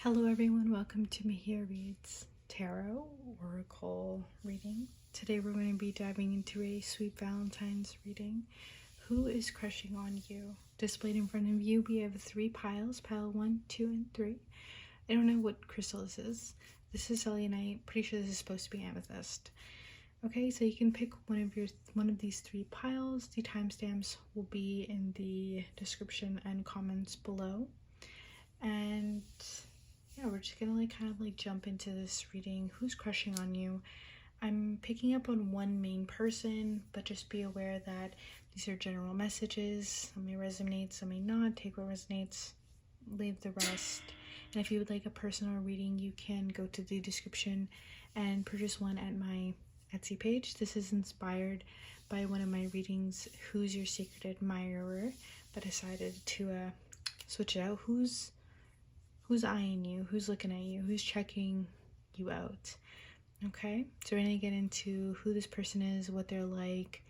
Hello everyone, welcome to Mxjiareads Tarot Oracle reading. Today we're going to be diving into a sweet Valentine's reading. Who is crushing on you? Displayed in front of you, we have 3 piles, pile 1, 2, and 3. I don't know what crystal this is. This is selenite. Pretty sure this is supposed to be amethyst. Okay, so you can pick one of these 3 piles. The timestamps will be in the description and comments below. And yeah, we're just gonna kind of jump into this reading. Who's crushing on you? I'm picking up on one main person, but just be aware that these are general messages. Some may resonate, some may not. Take what resonates, leave the rest. And if you would like a personal reading, you can go to the description and purchase one at my Etsy page. This is inspired by one of my readings, Who's Your Secret Admirer, but decided to switch it out. Who's eyeing you? Who's looking at you? Who's checking you out? Okay, so we're gonna get into who this person is, what they're like,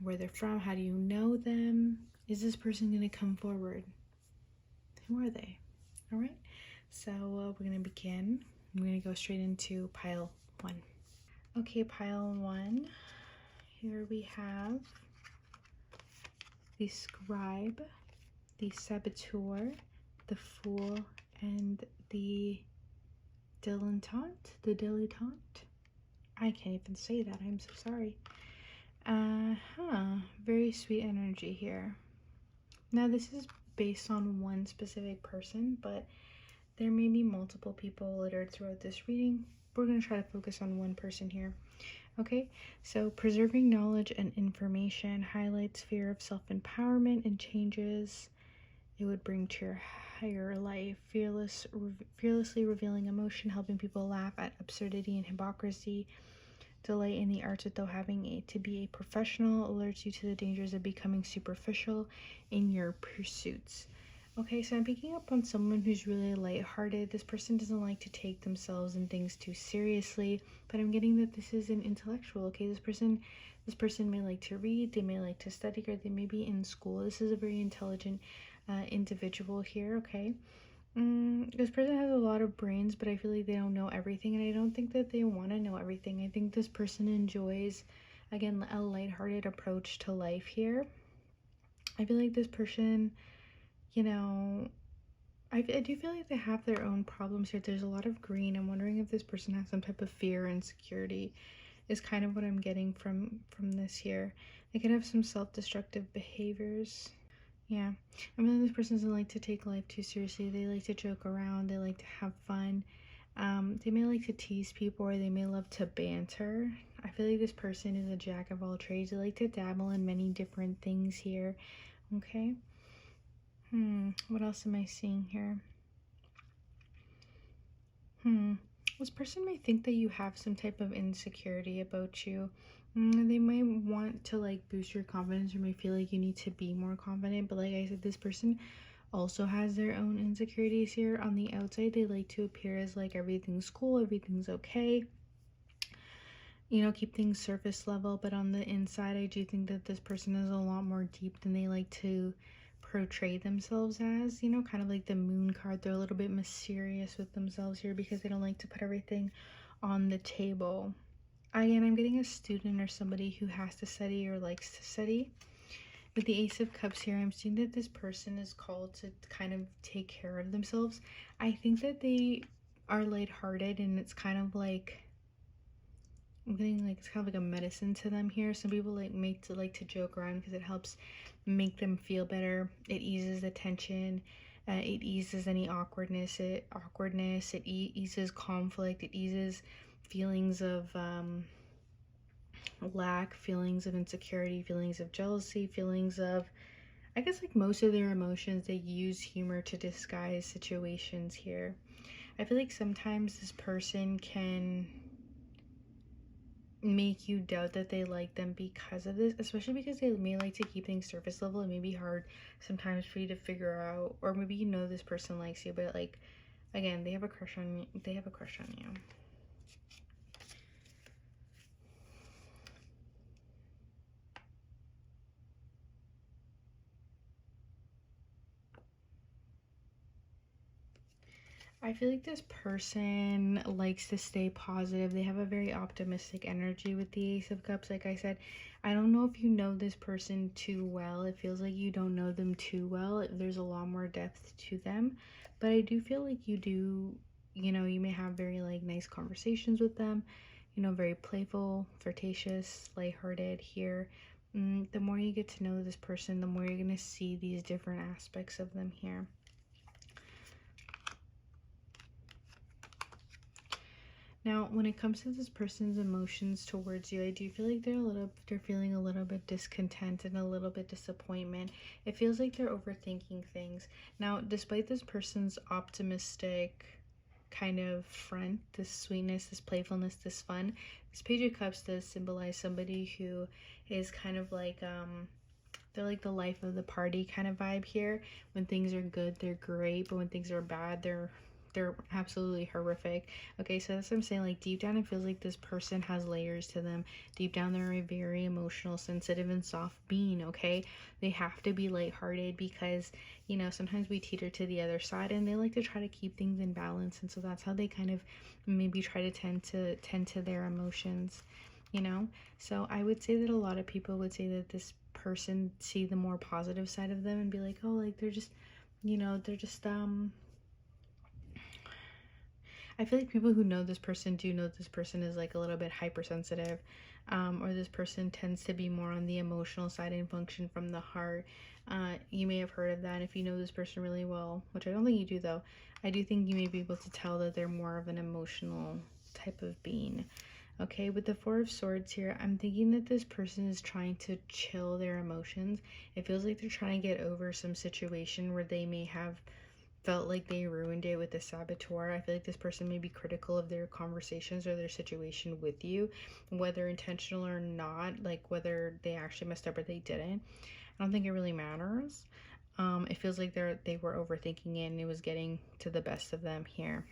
where they're from, how do you know them? Is this person gonna come forward? Who are they? All right, so we're gonna begin. We're gonna go straight into pile 1. Okay, pile 1. Here we have the scribe, the saboteur, the fool, and the dilettante. I can't even say that. I'm so sorry. Very sweet energy here. Now this is based on one specific person, but there may be multiple people littered throughout this reading. We're going to try to focus on one person here. Okay, so preserving knowledge and information highlights fear of self-empowerment and changes it would bring to your higher life. Fearlessly revealing emotion, helping people laugh at absurdity and hypocrisy. Delight in the arts without having to be a professional. Alerts you to the dangers of becoming superficial in your pursuits. Okay, so I'm picking up on someone who's really lighthearted. This person doesn't like to take themselves and things too seriously, but I'm getting that this is an intellectual. Okay, this person may like to read, they may like to study, or they may be in school. This is a very intelligent individual here. Okay, this person has a lot of brains, but I feel like they don't know everything, and I don't think that they want to know everything. I think this person enjoys, again, a lighthearted approach to life here. I feel like this person, you know, I do feel like they have their own problems here. There's a lot of green. I'm wondering if this person has some type of fear or insecurity, is kind of what I'm getting from this here. They could have some self-destructive behaviors. Yeah, I mean, this person doesn't like to take life too seriously. They like to joke around. They like to have fun. They may like to tease people, or they may love to banter. I feel like this person is a jack of all trades. They like to dabble in many different things here. Okay. What else am I seeing here? This person may think that you have some type of insecurity about you. They might want to boost your confidence, or may feel like you need to be more confident, but like I said, this person also has their own insecurities here. On the outside, they like to appear as like everything's cool, everything's okay, you know, keep things surface level, but on the inside, I do think that this person is a lot more deep than they like to portray themselves as. You know, kind of like the moon card. They're a little bit mysterious with themselves here because they don't like to put everything on the table. Again, I'm getting a student or somebody who has to study or likes to study. With the Ace of Cups here, I'm seeing that this person is called to kind of take care of themselves. I think that they are lighthearted, and it's kind of like, I'm getting it's kind of like a medicine to them here. Some people like to joke around because it helps make them feel better. It eases the tension. It eases any awkwardness. It eases conflict. It eases feelings of lack, feelings of insecurity, feelings of jealousy, feelings of, I guess, like most of their emotions. They use humor to disguise situations here. I feel like sometimes this person can make you doubt that they like them because of this, especially because they may like to keep things surface level. It may be hard sometimes for you to figure out, or maybe you know this person likes you, but like, again, they have a crush on you. I feel like this person likes to stay positive. They have a very optimistic energy with the Ace of Cups. Like I said, I don't know if you know this person too well. It feels like you don't know them too well. There's a lot more depth to them. But I do feel like you do, you know, you may have very like nice conversations with them. You know, very playful, flirtatious, lighthearted here. The more you get to know this person, the more you're going to see these different aspects of them here. Now, when it comes to this person's emotions towards you, I do feel like they're feeling a little bit discontent and a little bit disappointment. It feels like they're overthinking things. Now, despite this person's optimistic kind of front, this sweetness, this playfulness, this fun, this Page of Cups does symbolize somebody who is kind of like they're like the life of the party kind of vibe here. When things are good, they're great, but when things are bad, they're absolutely horrific. Okay, so that's what I'm saying. Like deep down, it feels like this person has layers to them. Deep down, they're a very emotional, sensitive, and soft being. Okay, they have to be lighthearted because, you know, sometimes we teeter to the other side, and they like to try to keep things in balance, and so that's how they kind of maybe try to tend to their emotions. You know, so I would say that a lot of people would say that this person see the more positive side of them and be like, oh, like they're just, you know, they're just I feel like people who know this person do know this person is like a little bit hypersensitive, or this person tends to be more on the emotional side and function from the heart. You may have heard of that if you know this person really well, which I don't think you do though. I do think you may be able to tell that they're more of an emotional type of being. Okay, with the Four of Swords here, I'm thinking that this person is trying to chill their emotions. It feels like they're trying to get over some situation where they may have felt like they ruined it with the saboteur. I feel like this person may be critical of their conversations or their situation with you, whether intentional or not, like whether they actually messed up or they didn't. I don't think it really matters. It feels like they were overthinking it and it was getting to the best of them here.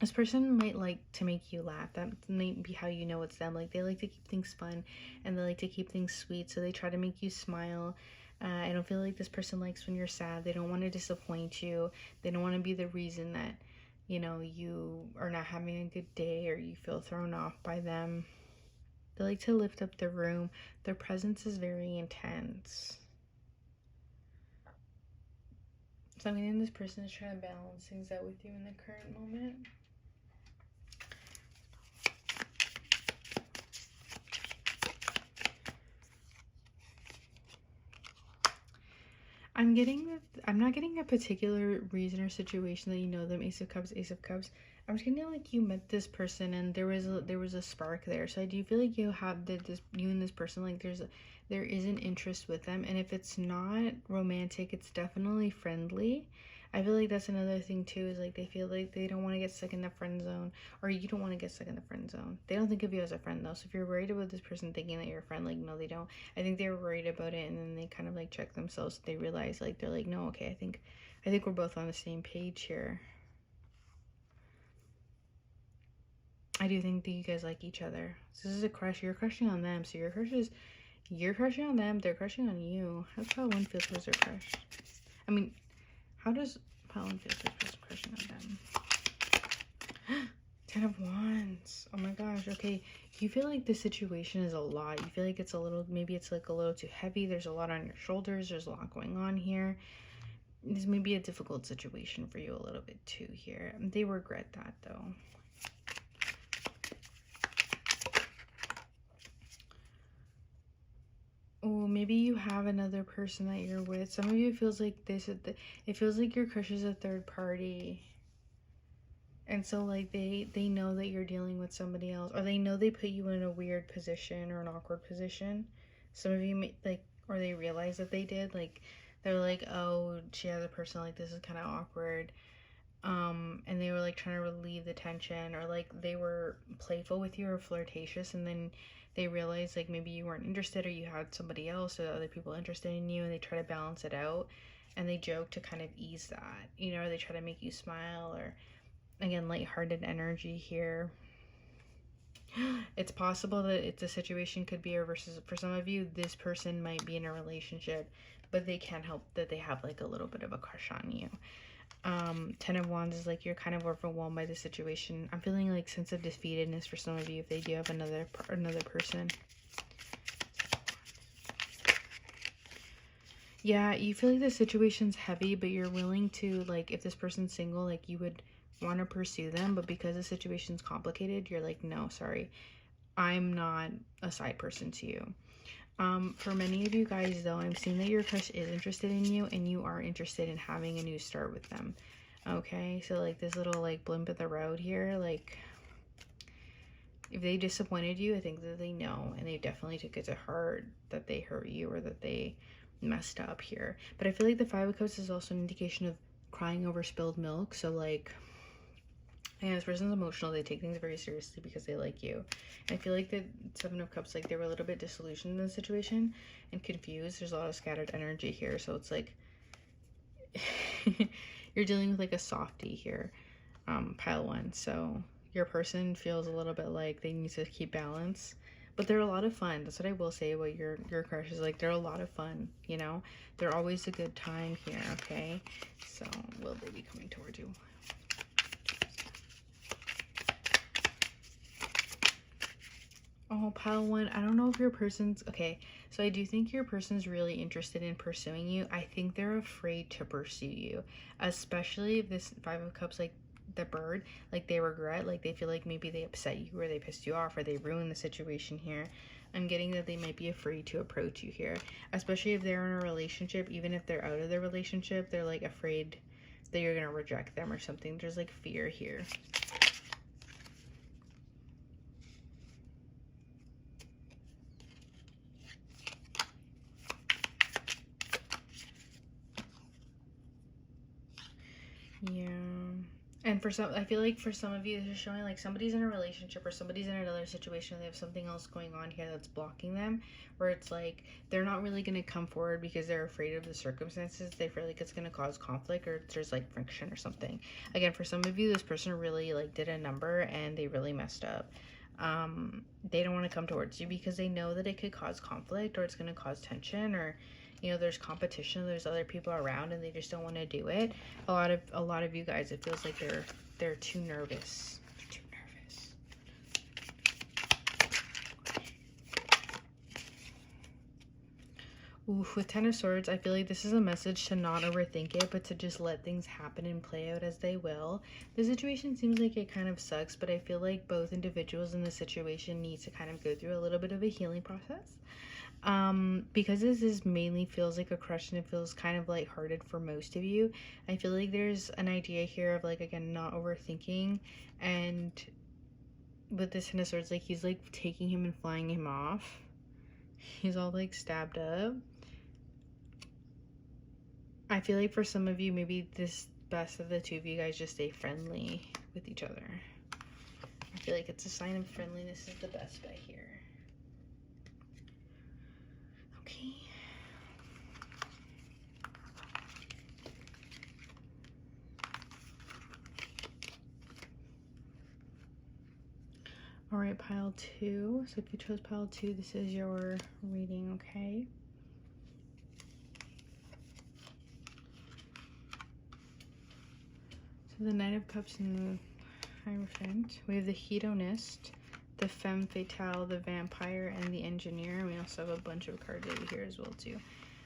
This person might like to make you laugh. That might be how you know it's them. Like they like to keep things fun and they like to keep things sweet, so they try to make you smile. I don't feel like this person likes when you're sad. They don't want to disappoint you. They don't want to be the reason that, you know, you are not having a good day or you feel thrown off by them. They like to lift up the room. Their presence is very intense. So I'm getting this person is trying to balance things out with you in the current moment. I'm not getting a particular reason or situation that you know them. Ace of Cups, Ace of Cups. I'm just getting like you met this person and there was a spark there. So I do feel like you have you and this person, like there is an interest with them, and if it's not romantic, it's definitely friendly. I feel like that's another thing too, is like they feel like they don't want to get stuck in the friend zone, or you don't want to get stuck in the friend zone. They don't think of you as a friend though. So if you're worried about this person thinking that you're a friend, like no, they don't. I think they're worried about it, and then they kind of like check themselves. They realize like they're like, no, okay, I think we're both on the same page here. I do think that you guys like each other. So this is a crush. You're crushing on them. So you're crushing on them. They're crushing on you. That's how one feels towards their crush. I mean, how does one feel towards crushing on them? 10 of Wands. Oh my gosh. Okay. You feel like the situation is a lot. You feel like it's a little, maybe it's like a little too heavy. There's a lot on your shoulders. There's a lot going on here. This may be a difficult situation for you a little bit too here. They regret that though. Oh, maybe you have another person that you're with. Some of you, it feels like it feels like your crush is a third party. And so like they know that you're dealing with somebody else, or they know they put you in a weird position or an awkward position. Some of you may, like, or they realize that they did, like they're like, oh, she has a person, like this is kind of awkward. And they were like trying to relieve the tension, or like they were playful with you or flirtatious, and then they realized like maybe you weren't interested or you had somebody else or other people interested in you, and they try to balance it out, and they joke to kind of ease that, you know, or they try to make you smile, or again, lighthearted energy here. It's possible that it's a situation could be reversed. For some of you, this person might be in a relationship, but they can't help that they have like a little bit of a crush on you. Ten of Wands is like you're kind of overwhelmed by the situation. I'm feeling like sense of defeatedness for some of you if they do have another person. Yeah, you feel like the situation's heavy, but you're willing to, like, if this person's single, like, you would want to pursue them, but because the situation's complicated, you're like, no, sorry, I'm not a side person to you. For many of you guys, though, I'm seeing that your crush is interested in you, and you are interested in having a new start with them. Okay, so, like, this little, like, blimp at the road here, like, if they disappointed you, I think that they know, and they definitely took it to heart that they hurt you or that they messed up here. But I feel like the Five of Cups is also an indication of crying over spilled milk. So, like, yeah, this person's emotional. They take things very seriously because they like you. And I feel like the Seven of Cups, like, they were a little bit disillusioned in the situation and confused. There's a lot of scattered energy here. So it's like you're dealing with, like, a softie here, pile one. So your person feels a little bit like they need to keep balance. But they're a lot of fun. That's what I will say about your crush is, like, they're a lot of fun, you know? They're always a good time here, okay? So, will they be coming towards you? Oh, pile one. I don't know if your person's... Okay, so I do think your person's really interested in pursuing you. I think they're afraid to pursue you. Especially if this Five of Cups, like, the bird, like, they regret, like, they feel like maybe they upset you or they pissed you off or they ruined the situation here. I'm getting that they might be afraid to approach you here, especially if they're in a relationship. Even if they're out of their relationship, they're, like, afraid that you're gonna reject them or something. There's, like, fear here. Yeah. And for some, I feel like for some of you, this is showing like somebody's in a relationship or somebody's in another situation. They have something else going on here that's blocking them, where it's like they're not really going to come forward because they're afraid of the circumstances. They feel like it's going to cause conflict or there's like friction or something. Again, for some of you, this person really like did a number and they really messed up. They don't want to come towards you because they know that it could cause conflict or it's going to cause tension, or you know, there's competition, there's other people around and they just don't want to do it. A lot of you guys, it feels like they're too nervous. They're too nervous. Ooh, with Ten of Swords, I feel like this is a message to not overthink it, but to just let things happen and play out as they will. The situation seems like it kind of sucks, but I feel like both individuals in the situation need to kind of go through a little bit of a healing process. Because this mainly feels like a crush and it feels kind of lighthearted for most of you, I feel like there's an idea here of, like, again, not overthinking. And with this Ten of Swords, like, he's like taking him and flying him off. He's all like stabbed up. I feel like for some of you, maybe this best of the two of you guys just stay friendly with each other. I feel like it's a sign of friendliness is the best bet here. Okay. All right, pile two. So if you chose pile two, this is your reading, okay? So the Knight of Cups and the Hierophant. We have the Hedonist, the Femme Fatale, the Vampire, and the Engineer. And we also have a bunch of cards over here as well too.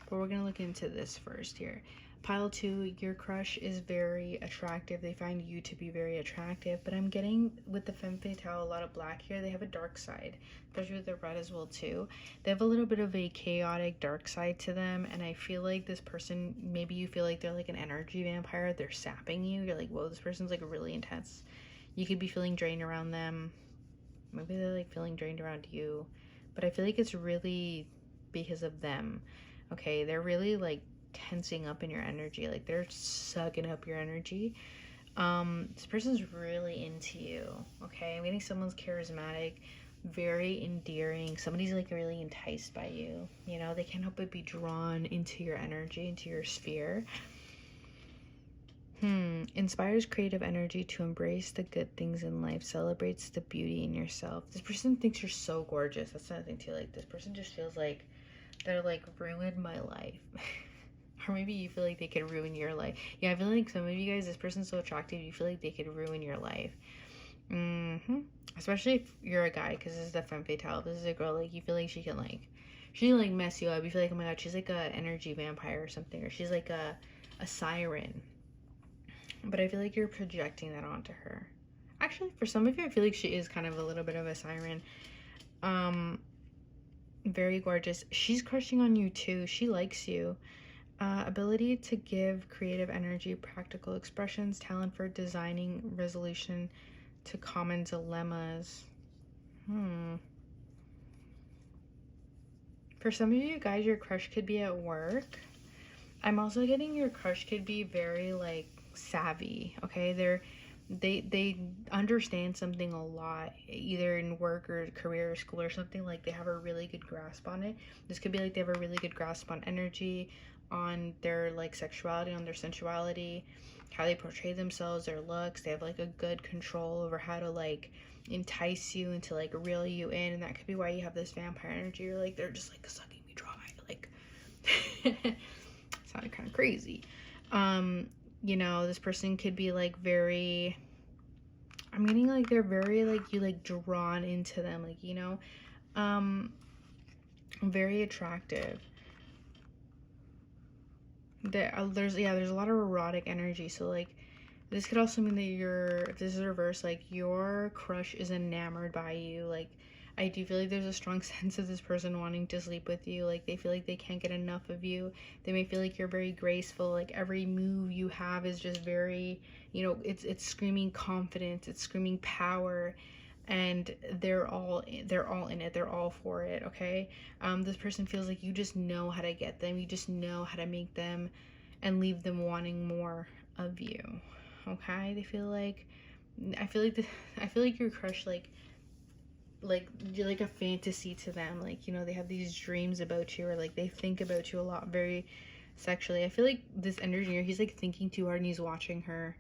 But we're going to look into this first here. Pile two, your crush is very attractive. They find you to be very attractive. But I'm getting, with the Femme Fatale, a lot of black here. They have a dark side, especially with the red as well too. They have a little bit of a chaotic dark side to them. And I feel like this person, maybe you feel like they're like an energy vampire. They're sapping you. You're like, whoa, this person's like really intense. You could be feeling drained around them. Maybe they're like feeling drained around you. But I feel like it's really because of them. Okay, they're really like tensing up in your energy, like they're sucking up your energy. This person's really into you. Okay, I'm getting someone's charismatic, very endearing. Somebody's like really enticed by you. You know, they can't help but be drawn into your energy, into your sphere. Inspires creative energy to embrace the good things in life, celebrates the beauty in yourself. This person thinks you're so gorgeous. That's another thing too. Like, this person just feels like they're like ruined my life. Or maybe you feel like they could ruin your life. Yeah, I feel like some of you guys, this person's so attractive, you feel like they could ruin your life. Especially if you're a guy, because this is the femme fatale. This is a girl, like, you feel like she can like mess you up. You feel like, oh my god, she's like a energy vampire or something, or she's like a siren. But I feel like you're projecting that onto her. Actually, for some of you, I feel like she is kind of a little bit of a siren. Very gorgeous. She's crushing on you too. She likes you. Ability to give creative energy, practical expressions, talent for designing resolution to common dilemmas. For some of you guys, your crush could be at work. I'm also getting your crush could be very like savvy. Okay, they understand something a lot, either in work or career or school or something. Like they have a really good grasp on it. This could be like they have a really good grasp on energy, on their like sexuality, on their sensuality, how they portray themselves, their looks. They have like a good control over how to like entice you and to like reel you in. And that could be why you have this vampire energy. You're like, they're just like sucking me dry, like sounded kind of crazy. You know, this person could be like very, I'm getting like they're very like, you like drawn into them, like, you know, very attractive. There's a lot of erotic energy. So like this could also mean that if this is reverse, like your crush is enamored by you. Like I do feel like there's a strong sense of this person wanting to sleep with you. Like they feel like they can't get enough of you. They may feel like you're very graceful. Like every move you have is just very, you know, it's screaming confidence, it's screaming power, and they're all in it. They're all for it. Okay. This person feels like you just know how to get them. You just know how to make them and leave them wanting more of you. Okay. I feel like your crush like you're like a fantasy to them. Like, you know, they have these dreams about you, or like they think about you a lot, very sexually. I feel like this engineer, he's like thinking too hard and he's watching her,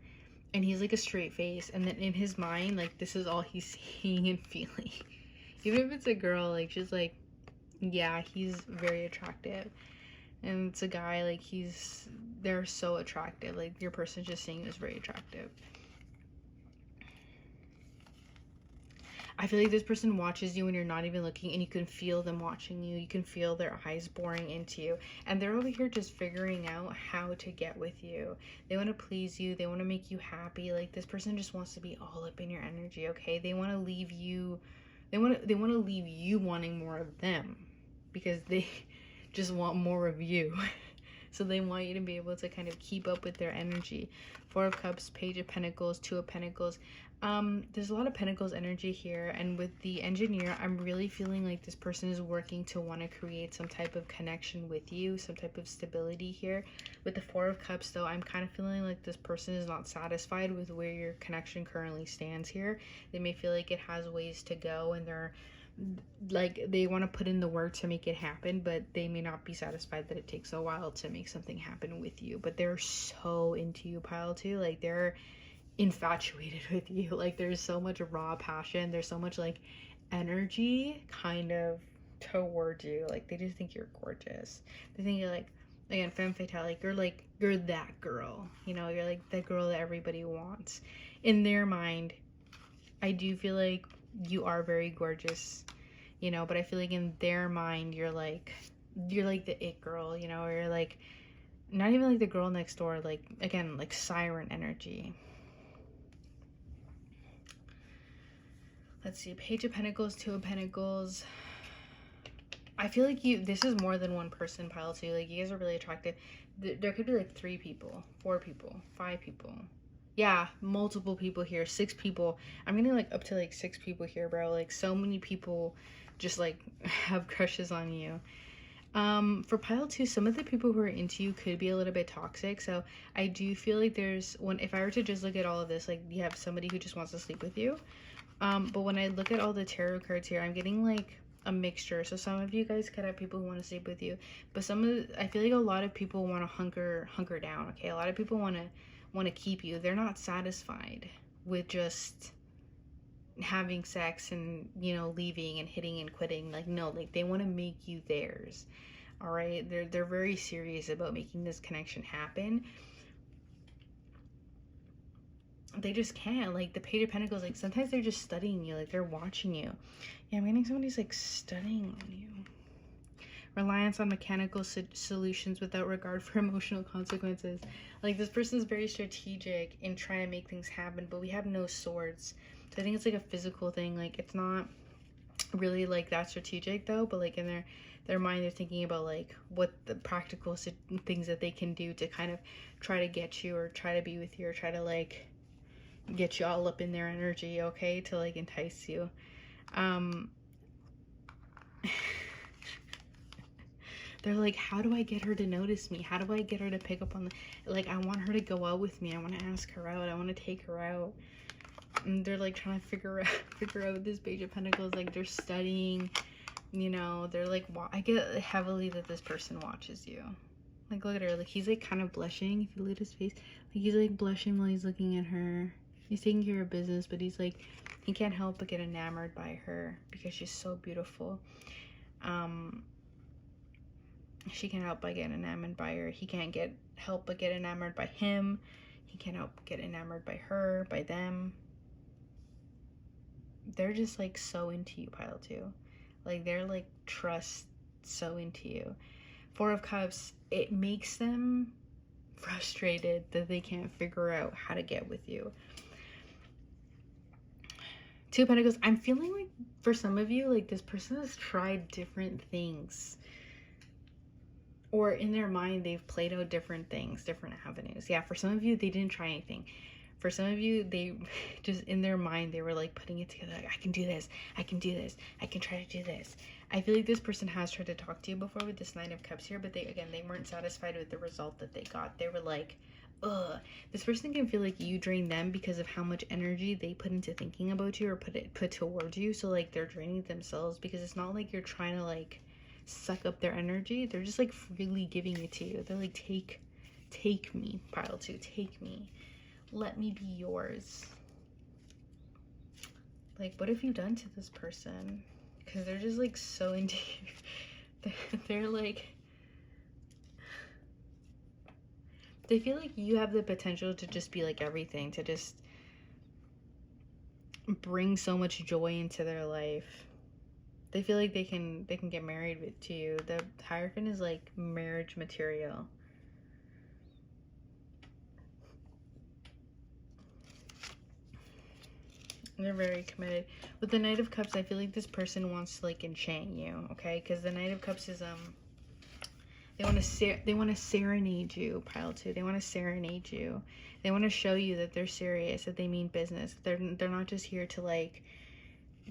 and he's like a straight face, and then in his mind, like this is all he's seeing and feeling. Even if it's a girl, like she's like, yeah, he's very attractive. And it's a guy, like they're so attractive. Like your person just seeing is very attractive. I feel like this person watches you when you're not even looking, and you can feel them watching you. You can feel their eyes boring into you. And they're over here just figuring out how to get with you. They want to please you. They want to make you happy. Like this person just wants to be all up in your energy, okay? They want to leave you, they want to leave you wanting more of them, because they just want more of you. So they want you to be able to kind of keep up with their energy. Four of Cups, Page of Pentacles, Two of Pentacles. There's a lot of Pentacles energy here, and with the engineer, I'm really feeling like this person is working to want to create some type of connection with you, some type of stability here. With the Four of Cups, though, I'm kind of feeling like this person is not satisfied with where your connection currently stands here. They may feel like it has ways to go, and they're like, they want to put in the work to make it happen, but they may not be satisfied that it takes a while to make something happen with you. But they're so into you, pile 2. Like they're infatuated with you. Like there's so much raw passion, there's so much like energy kind of towards you. Like they just think you're gorgeous. They think you're like, again, femme fatale, like you're that girl, you know, you're like that girl that everybody wants. In their mind, I do feel like you are very gorgeous, you know, but I feel like in their mind you're like the it girl, you know, or you're like not even like the girl next door, like again, like siren energy. Let's see, Page of Pentacles, Two of Pentacles. I feel like this is more than one person, pile 2. Like you guys are really attractive. There could be like 3 people, 4 people, 5 people. Yeah, multiple people here, 6 people. I'm getting like up to like 6 people here, bro. Like so many people just like have crushes on you. For pile 2, some of the people who are into you could be a little bit toxic. So I do feel like if I were to just look at all of this, like you have somebody who just wants to sleep with you. But when I look at all the tarot cards here, I'm getting like a mixture. So some of you guys could have people who want to sleep with you, but I feel like a lot of people want to hunker down. Okay, a lot of people want to keep you. They're not satisfied with just having sex and, you know, leaving and hitting and quitting. Like no, like they want to make you theirs. all right? They're very serious about making this connection happen. They just can't. Like, the Page of Pentacles, like, sometimes they're just studying you. Like, they're watching you. Yeah, I'm getting somebody's, like, studying on you. Reliance on mechanical solutions without regard for emotional consequences. Like, this person is very strategic in trying to make things happen, but we have no swords. So I think it's, like, a physical thing. Like, it's not really, like, that strategic, though. But, like, in their mind, they're thinking about, like, what the practical things that they can do to kind of try to get you or try to be with you or try to, like, get you all up in their energy, okay, to, like, entice you. They're like, how do I get her to notice me? How do I get her to pick up on the, like, I want her to go out with me. I want to ask her out. I want to take her out. And they're, like, trying to figure out this Page of Pentacles. Like, they're studying, you know, they're like, I get heavily that this person watches you. Like, look at her. Like, he's, like, kind of blushing. If you look at his face, like, he's, like, blushing while he's looking at her. He's taking care of business, but he's, like, he can't help but get enamored by her because she's so beautiful. She can't help but get enamored by her. He can't help but get enamored by him. He can't help but get enamored by her, by them. They're just, like, so into you, Pile 2. Like, they're, like, trust so into you. Four of Cups, it makes them frustrated that they can't figure out how to get with you. Two of Pentacles, I'm feeling like for some of you, like, this person has tried different things. Or in their mind, they've played out different things, different avenues. Yeah, for some of you, they didn't try anything. For some of you, they just, in their mind, they were, like, putting it together. Like, I can do this. I can do this. I can try to do this. I feel like this person has tried to talk to you before with this Nine of Cups here. But they weren't satisfied with the result that they got. They were like, ugh. This person can feel like you drain them because of how much energy they put into thinking about you or put towards you. So, like, they're draining themselves because it's not like you're trying to, like, suck up their energy. They're just, like, freely giving it to you. They're like, take me, Pile 2, take me. Let me be yours. Like, what have you done to this person? Because they're just, like, so into you. They're like, they feel like you have the potential to just be, like, everything, to just bring so much joy into their life. They feel like they can get married to you. The Hierophant is, like, marriage material. They're very committed. With the Knight of Cups, I feel like this person wants to, like, enchant you, okay? Because the Knight of Cups is, they want to serenade you, Pile 2. They want to serenade you. They want to show you that they're serious, that they mean business. They're not just here to, like,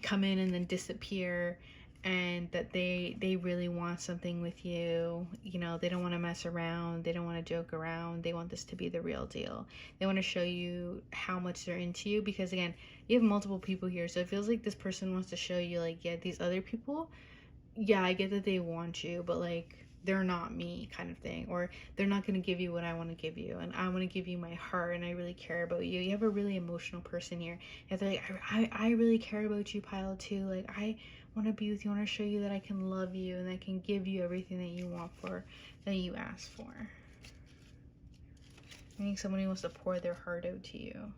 come in and then disappear, and that they really want something with you. You know, they don't want to mess around. They don't want to joke around. They want this to be the real deal. They want to show you how much they're into you, because, again, you have multiple people here. So it feels like this person wants to show you, like, yeah, these other people, yeah, I get that they want you, but, like, they're not me, kind of thing. Or they're not going to give you what I want to give you, and I want to give you my heart, and I really care about you. You have a really emotional person here. They're like, I really care about you, Pile 2. Like, I want to be with you. I want to show you that I can love you and I can give you everything that you want for, that you ask for. I think somebody wants to pour their heart out to you.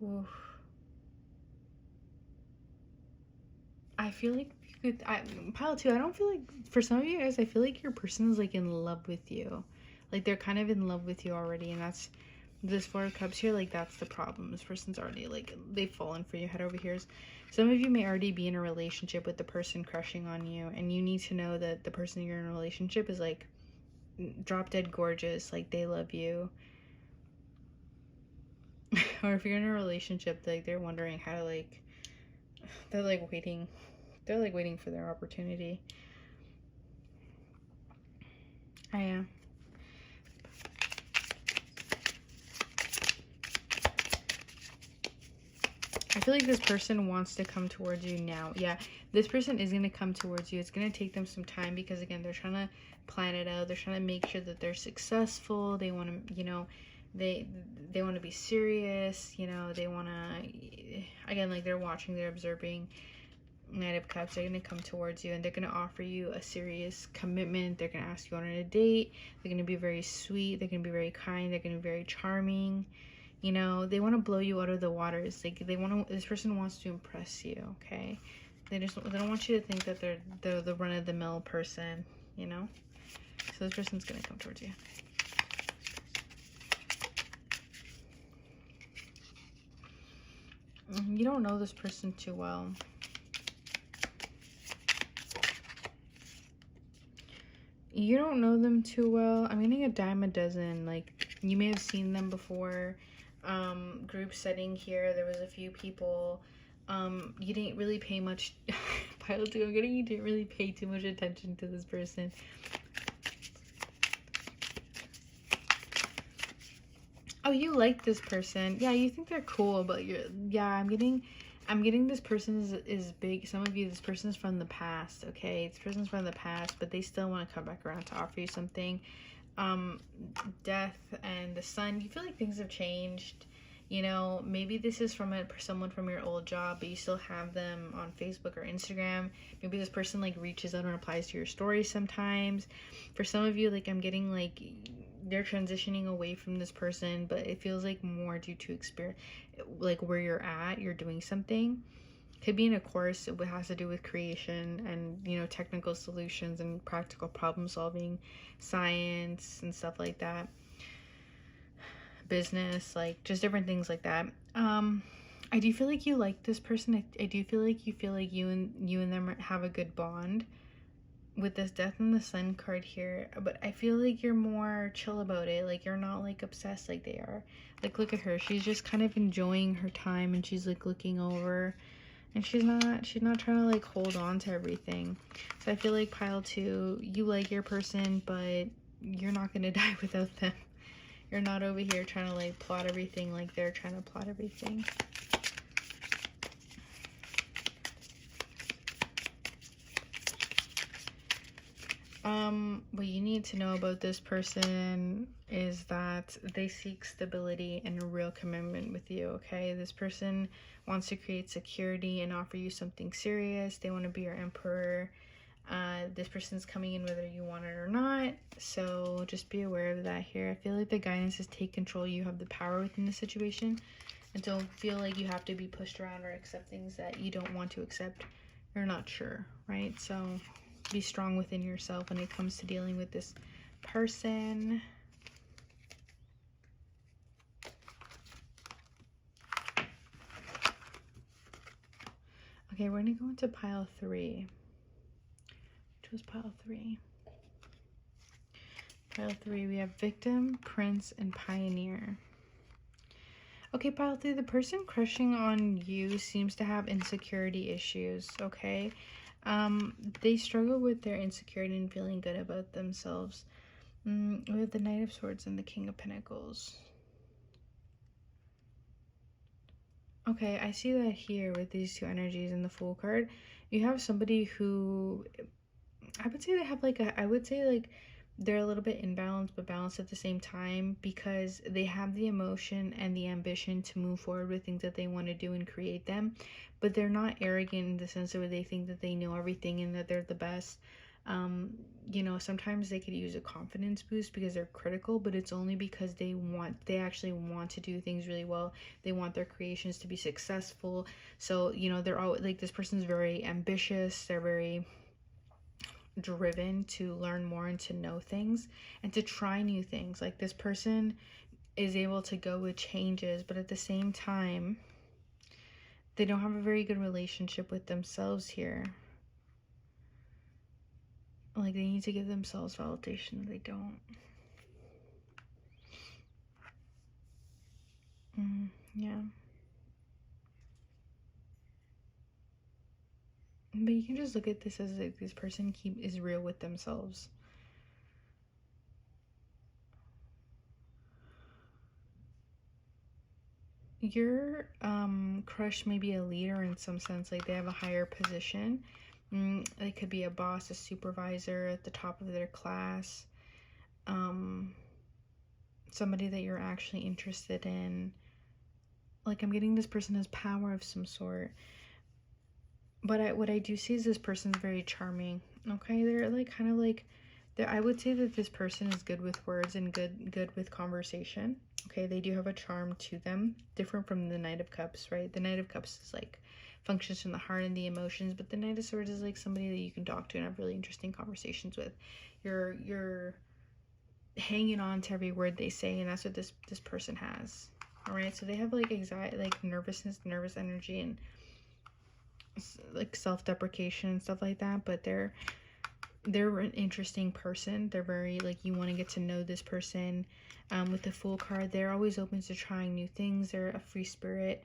Oof. I feel like you could, Pile 2, I don't feel like, for some of you guys, I feel like your person is, like, in love with you. Like, they're kind of in love with you already, and that's, this Four of Cups here, like, that's the problem. This person's already, like, they've fallen for you head over heels. Some of you may already be in a relationship with the person crushing on you, and you need to know that the person you're in a relationship is, like, drop dead gorgeous. Like, they love you. Or if you're in a relationship, like, they're wondering how to, like, they're, like, waiting. They're, like, waiting for their opportunity. I am. I feel like this person wants to come towards you now. Yeah, this person is going to come towards you. It's going to take them some time because, again, they're trying to plan it out. They're trying to make sure that they're successful. They want to, you know, they want to be serious. You know, they want to, again, like they're watching, they're observing. Knight of Cups, they're going to come towards you and they're going to offer you a serious commitment. They're going to ask you on a date. They're going to be very sweet. They're going to be very kind. They're going to be very charming. You know, they want to blow you out of the waters. Like, they want to, this person wants to impress you, okay? They don't want you to think that they're the run-of-the-mill person, you know? So this person's going to come towards you. You don't know this person too well. You don't know them too well. I'm getting a dime a dozen. Like, you may have seen them before. Group setting here. There was a few people. You didn't really pay much. Pile 2, I'm getting you didn't really pay too much attention to this person. Oh, you like this person. Yeah, you think they're cool, but I'm getting this person is big. Some of you, this person is from the past, okay? This person's from the past, but they still want to come back around to offer you something. Death and the Sun. You feel like things have changed. You know, maybe this is from someone from your old job, but you still have them on Facebook or Instagram. Maybe this person like reaches out and replies to your stories sometimes. For some of you, like I'm getting like they're transitioning away from this person, but it feels like more due to experience, like where you're at, you're doing something. Could be in a course. It has to do with creation and, you know, technical solutions and practical problem solving, science and stuff like that, business, like just different things like that. I do feel like you like this person. I do feel like you and them have a good bond with this Death and the Sun card here, but I feel like you're more chill about it. Like you're not like obsessed like they are. Like look at her, she's just kind of enjoying her time and she's like looking over, and she's not trying to like hold on to everything. So I feel like pile 2, you like your person, but you're not gonna die without them. You're not over here trying to like plot everything like they're trying to plot everything. What you need to know about this person is that they seek stability and a real commitment with you, okay? This person wants to create security and offer you something serious. They want to be your emperor. This person's coming in whether you want it or not, so just be aware of that here. I feel like the guidance is take control. You have the power within the situation, and don't feel like you have to be pushed around or accept things that you don't want to accept. You're not sure, right? So be strong within yourself when it comes to dealing with this person. Okay, we're gonna go into pile 3. Which was pile 3? Pile 3, we have Victim, Prince, and Pioneer. Okay, pile 3, the person crushing on you seems to have insecurity issues, okay? They struggle with their insecurity and feeling good about themselves. We have the Knight of Swords and the King of Pentacles. Okay, I see that here with these two energies in the Fool card. You have somebody who, I would say they have like I would say like they're a little bit imbalanced but balanced at the same time, because they have the emotion and the ambition to move forward with things that they want to do and create them, but they're not arrogant in the sense of where they think that they know everything and that they're the best. You know, sometimes they could use a confidence boost because they're critical, but it's only because they actually want to do things really well. They want their creations to be successful. So, you know, they're all like, this person's very ambitious. They're very driven to learn more and to know things and to try new things. Like this person is able to go with changes, but at the same time, they don't have a very good relationship with themselves here. Like they need to give themselves validation. They don't. Yeah. But you can just look at this as like this person is real with themselves. Your crush may be a leader in some sense, like they have a higher position. They could be a boss, a supervisor at the top of their class, somebody that you're actually interested in. Like, I'm getting this person has power of some sort. But what I do see is this person's very charming. Okay, they're like kind of like, I would say that this person is good with words and good with conversation. Okay, they do have a charm to them, different from the Knight of Cups, right? The Knight of Cups is like functions from the heart and the emotions, but the Knight of Swords is like somebody that you can talk to and have really interesting conversations with. You're hanging on to every word they say, and that's what this person has. All right, so they have like anxiety, like nervousness, nervous energy, and like self-deprecation and stuff like that, but they're an interesting person. They're very like, you want to get to know this person. With the Fool card, they're always open to trying new things. They're a free spirit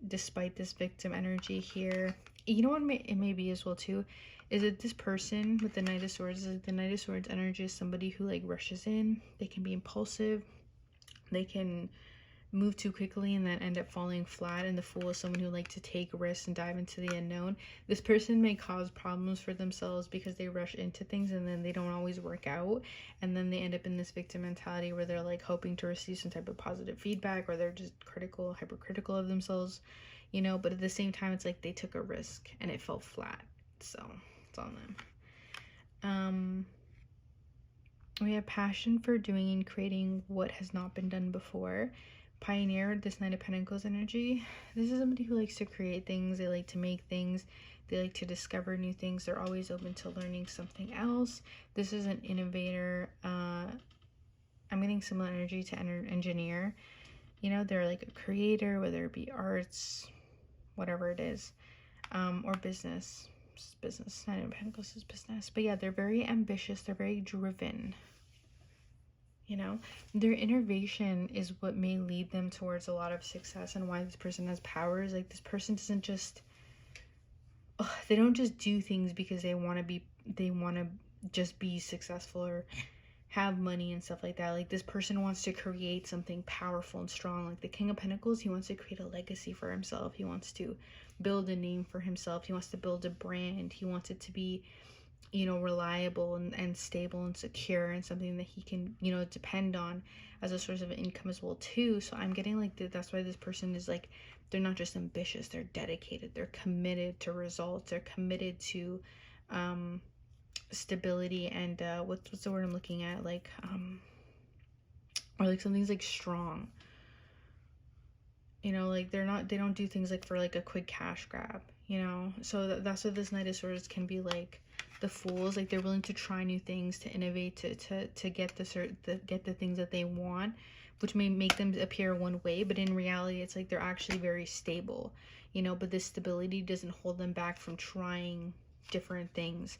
despite this victim energy here. You know what it may be as well too, is that this person with the Knight of Swords, the Knight of Swords energy is somebody who like rushes in. They can be impulsive, they can move too quickly and then end up falling flat. And the Fool is someone who likes to take risks and dive into the unknown. This person may cause problems for themselves because they rush into things and then they don't always work out, and then they end up in this victim mentality where they're like hoping to receive some type of positive feedback, or they're just hypercritical of themselves, you know. But at the same time, it's like they took a risk and it fell flat, so it's on them. We have passion for doing and creating what has not been done before. Pioneer, this Knight of Pentacles energy. This is somebody who likes to create things. They like to make things. They like to discover new things. They're always open to learning something else. This is an innovator. I'm getting similar energy to engineer. You know, they're like a creator, whether it be arts, whatever it is, or business. Business. Knight of Pentacles is business. But yeah, they're very ambitious. They're very driven. You know, their innovation is what may lead them towards a lot of success, and why this person has powers. Like, this person doesn't just, they don't just do things because they want to just be successful or have money and stuff like that. Like, this person wants to create something powerful and strong. Like the King of Pentacles, he wants to create a legacy for himself. He wants to build a name for himself. He wants to build a brand. He wants it to be, you know, reliable and stable and secure, and something that he can, you know, depend on as a source of income as well too. So I'm getting like that's why this person is like, they're not just ambitious, they're dedicated, they're committed to results, they're committed to stability, and what's the word I'm looking at, like or like something's like strong, you know, like they don't do things like for like a quick cash grab, you know. So that's what this Knight of Swords can be like. The Fools, like, they're willing to try new things, to innovate, to get the things that they want, which may make them appear one way, but in reality it's like they're actually very stable, you know. But this stability doesn't hold them back from trying different things.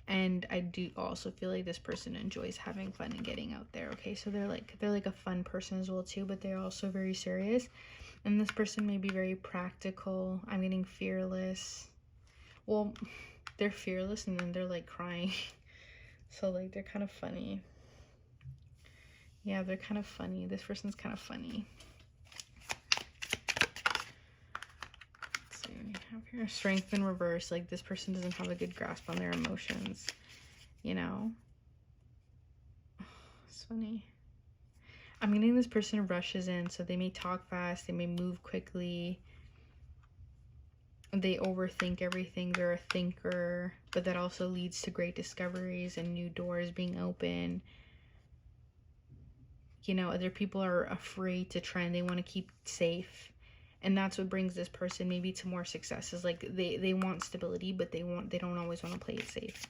And I do also feel like this person enjoys having fun and getting out there. Okay, so they're like a fun person as well too, but they're also very serious. And this person may be very practical. I'm getting fearless. Well, they're fearless and then they're like crying. So like, they're kind of funny. Yeah, they're kind of funny. This person's kind of funny. Let's see what we have here. Strength in reverse. Like, this person doesn't have a good grasp on their emotions, you know. It's funny. I'm getting this person rushes in, so they may talk fast, they may move quickly, they overthink everything. They're a thinker, but that also leads to great discoveries and new doors being open. You know, other people are afraid to try and they want to keep safe, and that's what brings this person maybe to more success. Is like they want stability, but they don't always want to play it safe.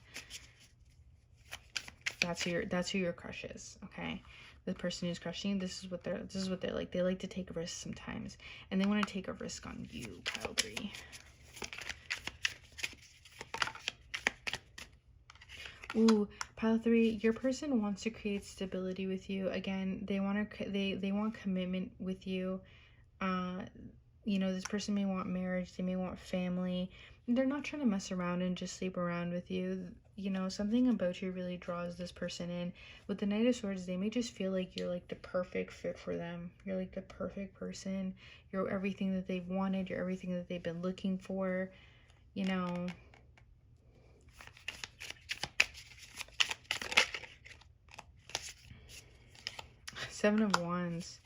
That's who your crush is. Okay, the person who's crushing, this is what they're like. They like to take risks sometimes, and they want to take a risk on you, pile 3. Ooh, pile 3, your person wants to create stability with you. Again, they want commitment with you. You know, this person may want marriage, they may want family. They're not trying to mess around and just sleep around with you. you know, something about you really draws this person in. With the Knight of Swords, they may just feel like you're like the perfect fit for them. You're like the perfect person. You're everything that they've wanted. You're everything that they've been looking for, you know. Seven of Wands.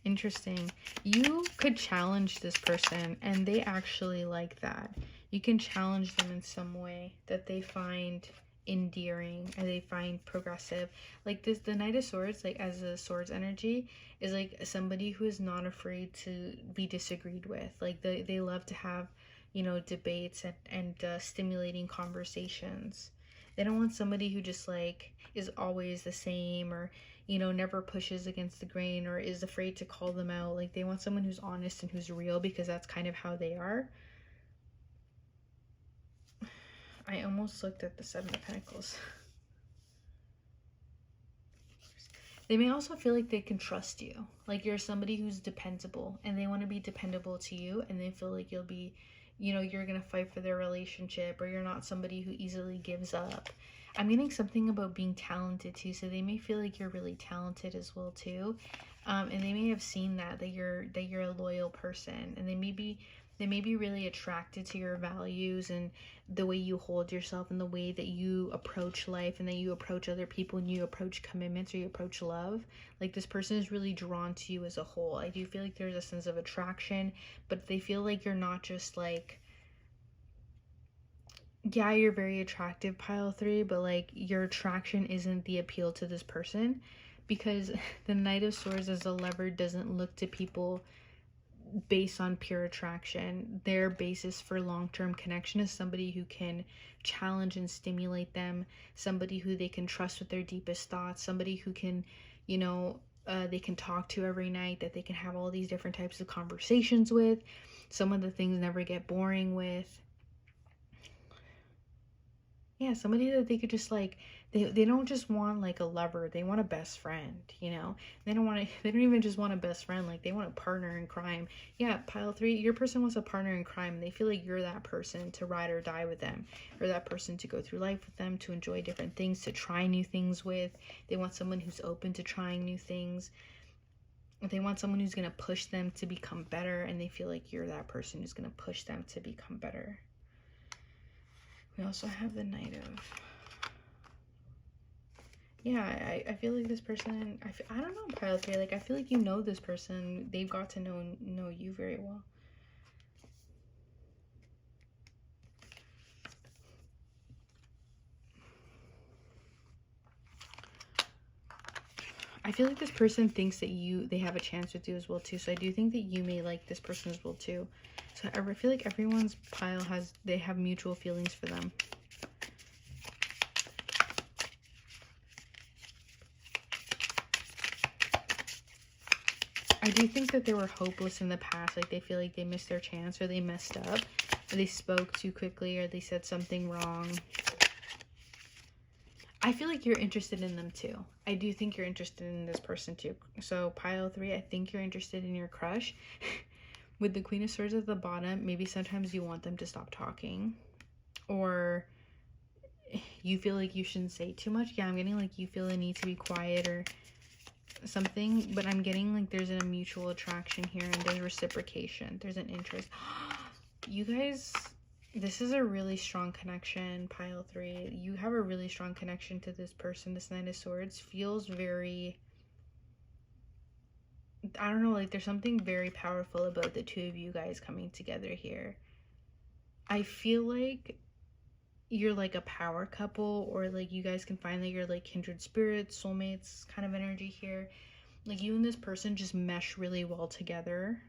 Interesting. You could challenge this person, and they actually like that. You can challenge them in some way that they find endearing and they find progressive. Like this, the Knight of Swords, like as a swords energy, is like somebody who is not afraid to be disagreed with. Like they love to have, you know, debates and stimulating conversations. They don't want somebody who just like is always the same, or, you know, never pushes against the grain or is afraid to call them out. Like they want someone who's honest and who's real, because that's kind of how they are. I almost looked at the Seven of Pentacles. They may also feel like they can trust you. Like you're somebody who's dependable, and they want to be dependable to you, and they feel like you'll be, you know, you're going to fight for their relationship, or you're not somebody who easily gives up. I'm getting something about being talented too, so they may feel like you're really talented as well too. And they may have seen that you're a loyal person, and they may be really attracted to your values and the way you hold yourself and the way that you approach life and that you approach other people and you approach commitments or you approach love. Like this person is really drawn to you as a whole. I do feel like there's a sense of attraction, but they feel like you're not just like, yeah, you're very attractive, pile 3, but like your attraction isn't the appeal to this person, because the Knight of Swords as a lover doesn't look to people based on pure attraction. Their basis for long-term connection is somebody who can challenge and stimulate them, somebody who they can trust with their deepest thoughts, somebody who can, you know, they can talk to every night, that they can have all these different types of conversations with. Some of the things never get boring with. Yeah, somebody that they could just like, they don't just want like a lover, they want a best friend, you know. They don't even just want a best friend, like they want a partner in crime. Yeah, pile 3, your person wants a partner in crime, and they feel like you're that person to ride or die with them, or that person to go through life with them, to enjoy different things, to try new things with. They want someone who's open to trying new things. They want someone who's going to push them to become better, and they feel like you're that person who's going to push them to become better. We also have the Knight of... Yeah, I feel like this person, I don't know, pile 3, like I feel like you know this person. They've got to know you very well. I feel like this person thinks that they have a chance with you as well too. So I do think that you may like this person as well too. So I feel like everyone's pile they have mutual feelings for them. I do think that they were hopeless in the past. Like they feel like they missed their chance, or they messed up, or they spoke too quickly, or they said something wrong. I feel like you're interested in them too. I do think you're interested in this person too. So pile 3, I think you're interested in your crush. With the Queen of Swords at the bottom, maybe sometimes you want them to stop talking, or you feel like you shouldn't say too much. Yeah, I'm getting like you feel the need to be quiet or something, but I'm getting like there's a mutual attraction here, and there's reciprocation, there's an interest. You guys, this is a really strong connection, pile 3. You have a really strong connection to this person. This Knight of Swords feels very, I don't know, like there's something very powerful about the two of you guys coming together here. I feel like you're like a power couple, or like you guys can find that you're like kindred spirits, soulmates kind of energy here. Like you and this person just mesh really well together.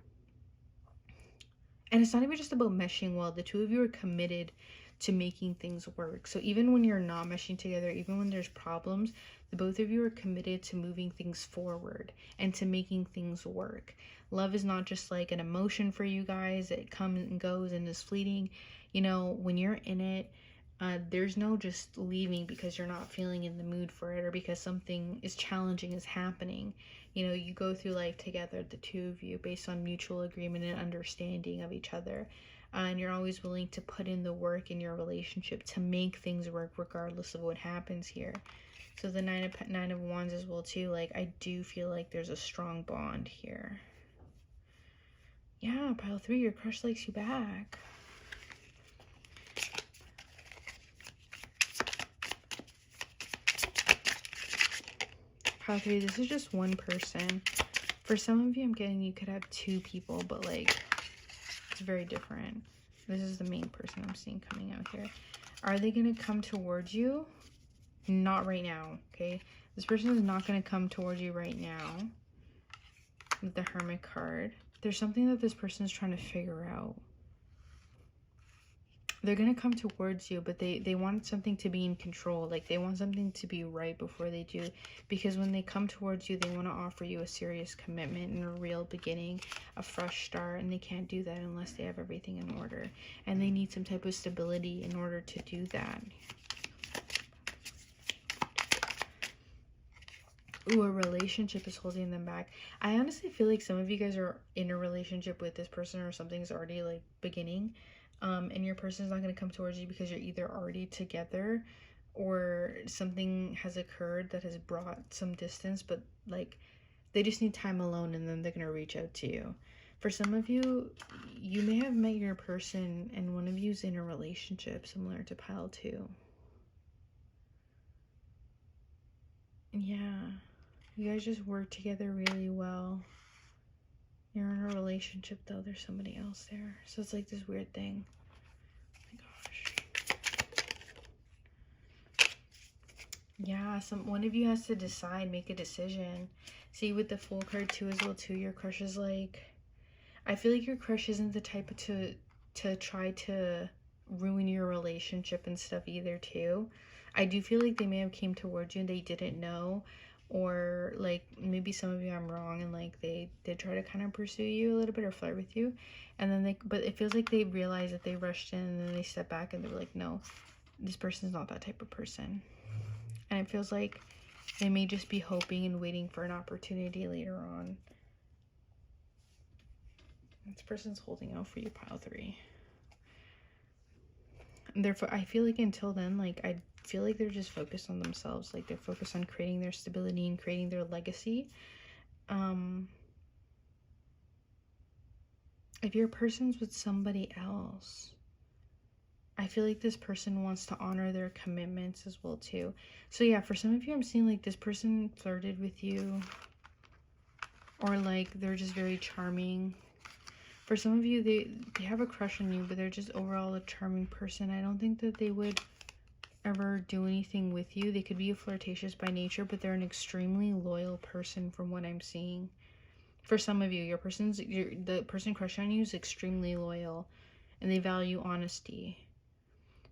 And it's not even just about meshing well. The two of you are committed to making things work. So even when you're not meshing together, even when there's problems, the both of you are committed to moving things forward and to making things work. Love is not just like an emotion for you guys. It comes and goes and is fleeting. You know, when you're in it, there's no just leaving because you're not feeling in the mood for it, or because something is challenging is happening. You know, you go through life together, the two of you, based on mutual agreement and understanding of each other. And you're always willing to put in the work in your relationship to make things work regardless of what happens here. So the nine of wands as well too. Like, I do feel like there's a strong bond here. Yeah, pile 3, your crush likes you back. Pile 3, this is just one person. For some of you, I'm getting you could have 2 people, but like, it's very different. This is the main person I'm seeing coming out here. Are they going to come towards you? Not right now, okay? This person is not going to come towards you right now with the Hermit card. There's something that this person is trying to figure out. They're going to come towards you, but they want something to be in control. Like, they want something to be right before they do. Because when they come towards you, they want to offer you a serious commitment and a real beginning, a fresh start. And they can't do that unless they have everything in order. And they need some type of stability in order to do that. Ooh, a relationship is holding them back. I honestly feel like some of you guys are in a relationship with this person, or something's already like beginning. And your person's not going to come towards you because you're either already together or something has occurred that has brought some distance, but like they just need time alone and then they're going to reach out to you. For some of you, you may have met your person and one of you's in a relationship similar to pile 2. Yeah, you guys just work together really well. You're in a relationship though, there's somebody else there. So it's like this weird thing. Oh my gosh. Yeah, one of you has to decide, make a decision. See, with the Fool card too as well too, your crush is like, I feel like your crush isn't the type to try to ruin your relationship and stuff either too. I do feel like they may have came towards you and they didn't know, or like maybe some of you, I'm wrong, and like they did try to kind of pursue you a little bit or flirt with you, and then but it feels like they realized that they rushed in and then they stepped back and they were like, no, this person's not that type of person. And it feels like they may just be hoping and waiting for an opportunity later on. This person's holding out for you, pile 3. And therefore, I feel like until then, like, I feel like they're just focused on themselves. Like, they're focused on creating their stability and creating their legacy. If your person's with somebody else, I feel like this person wants to honor their commitments as well too. So yeah, for some of you, I'm seeing like this person flirted with you, or like they're just very charming. For some of you, they have a crush on you, but they're just overall a charming person. I don't think that they would ever do anything with you. They could be flirtatious by nature, but they're an extremely loyal person from what I'm seeing. For some of you, the person crushing on you is extremely loyal and they value honesty.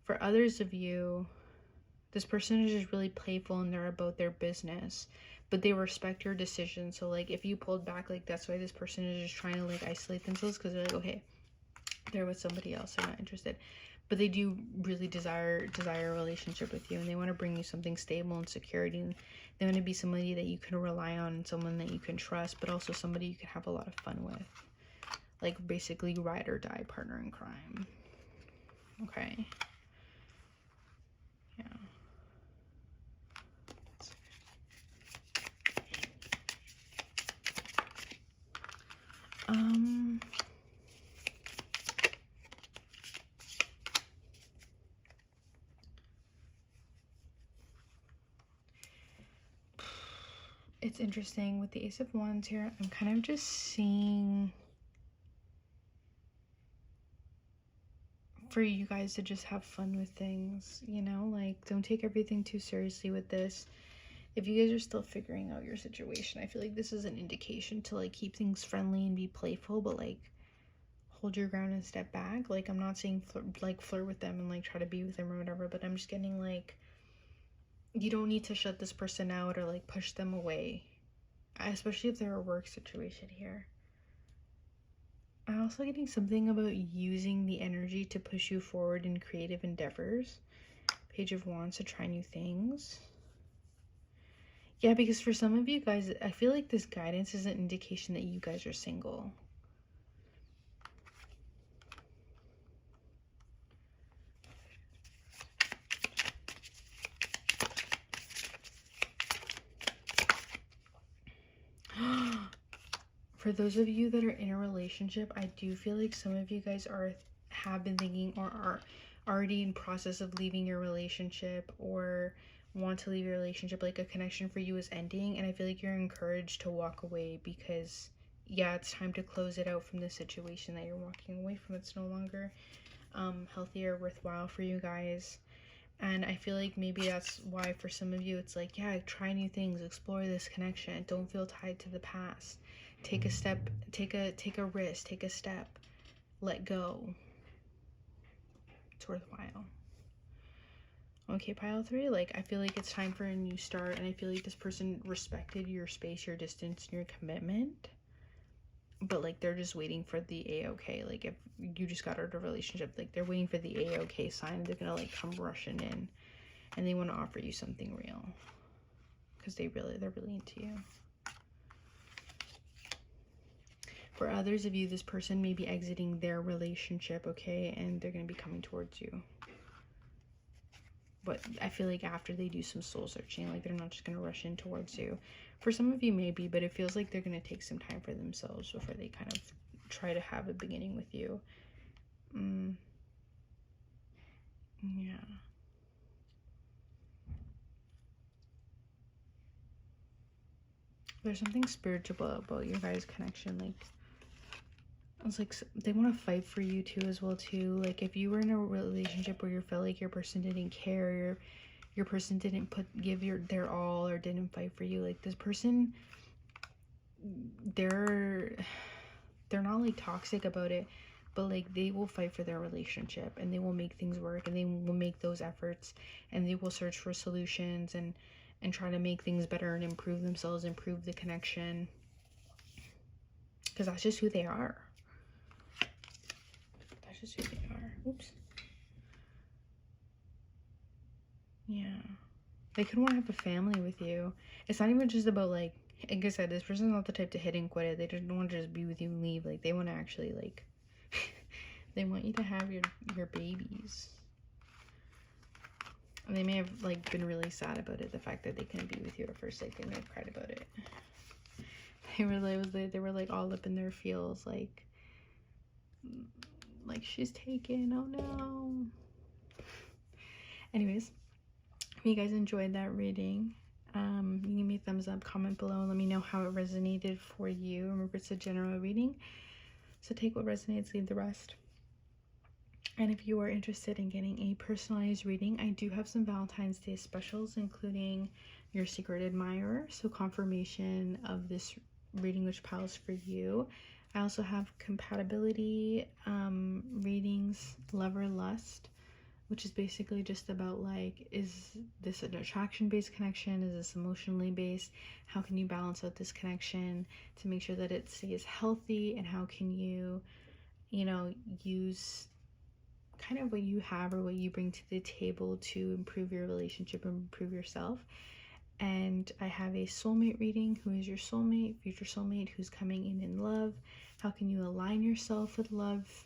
For others of you, this person is just really playful and they're about their business, but they respect your decision. So like if you pulled back, like that's why this person is just trying to like isolate themselves, because they're like, okay, they're with somebody else, they're not interested. But they do really desire a relationship with you, and they want to bring you something stable and security, and they want to be somebody that you can rely on, someone that you can trust, but also somebody you can have a lot of fun with, like basically ride or die partner in crime. Okay. Yeah. It's interesting with the Ace of Wands here. I'm kind of just seeing for you guys to just have fun with things, you know, like don't take everything too seriously with this. If you guys are still figuring out your situation, I feel like this is an indication to like keep things friendly and be playful, but like hold your ground and step back. Like I'm not saying flirt with them and like try to be with them or whatever, but I'm just getting like you don't need to shut this person out or like push them away, especially if they're a work situation here. I'm also getting something about using the energy to push you forward in creative endeavors. Page of Wands, to try new things. Yeah, because for some of you guys, I feel like this guidance is an indication that you guys are single. For those of you that are in a relationship, I do feel like some of you guys have been thinking or are already in process of leaving your relationship or want to leave your relationship. Like a connection for you is ending, and I feel like you're encouraged to walk away because yeah, it's time to close it out from the situation that you're walking away from. It's no longer healthy or worthwhile for you guys. And I feel like maybe that's why for some of you it's like, yeah, try new things, explore this connection, don't feel tied to the past, take a step, take a risk, take a step, let go. It's worthwhile. Okay, pile 3, like I feel like it's time for a new start, and I feel like this person respected your space, your distance, and your commitment, but like they're just waiting for the a-okay. Like if you just got out of a relationship, like they're waiting for the a-okay sign. They're gonna like come rushing in and they want to offer you something real because they're really into you. For others of you, this person may be exiting their relationship, okay, and they're going to be coming towards you. But I feel like after they do some soul searching, like they're not just going to rush in towards you. For some of you, maybe, but it feels like they're going to take some time for themselves before they kind of try to have a beginning with you. Yeah. There's something spiritual about your guys' connection. Like, it's like they want to fight for you too as well too. Like if you were in a relationship where you felt like your person didn't care, your person didn't give their all or didn't fight for you, like this person, they're not like toxic about it, but like they will fight for their relationship and they will make things work and they will make those efforts and they will search for solutions and try to make things better and improve themselves, improve the connection, because that's just who they are. That's just who they are. Oops. Yeah. They could want to have a family with you. It's not even just about like I said, this person's not the type to hit and quit it. They just don't want to just be with you and leave. Like they want to actually like they want you to have your babies. And they may have like been really sad about it, the fact that they couldn't be with you at first. Like they may have cried about it. They were like all up in their feels, like she's taken, oh no. Anyways, if you guys enjoyed that reading, you can give me a thumbs up, comment below, and let me know how it resonated for you. Remember, it's a general reading, so take what resonates, leave the rest. And if you are interested in getting a personalized reading, I do have some Valentine's Day specials, including your secret admirer, so confirmation of this reading, which piles for you. I also have compatibility readings, love or lust, which is basically just about like, is this an attraction-based connection? Is this emotionally based? How can you balance out this connection to make sure that it stays healthy? And how can you, use kind of what you have or what you bring to the table to improve your relationship and improve yourself? And I have a soulmate reading. Who is your soulmate, future soulmate, who's coming in love? How can you align yourself with love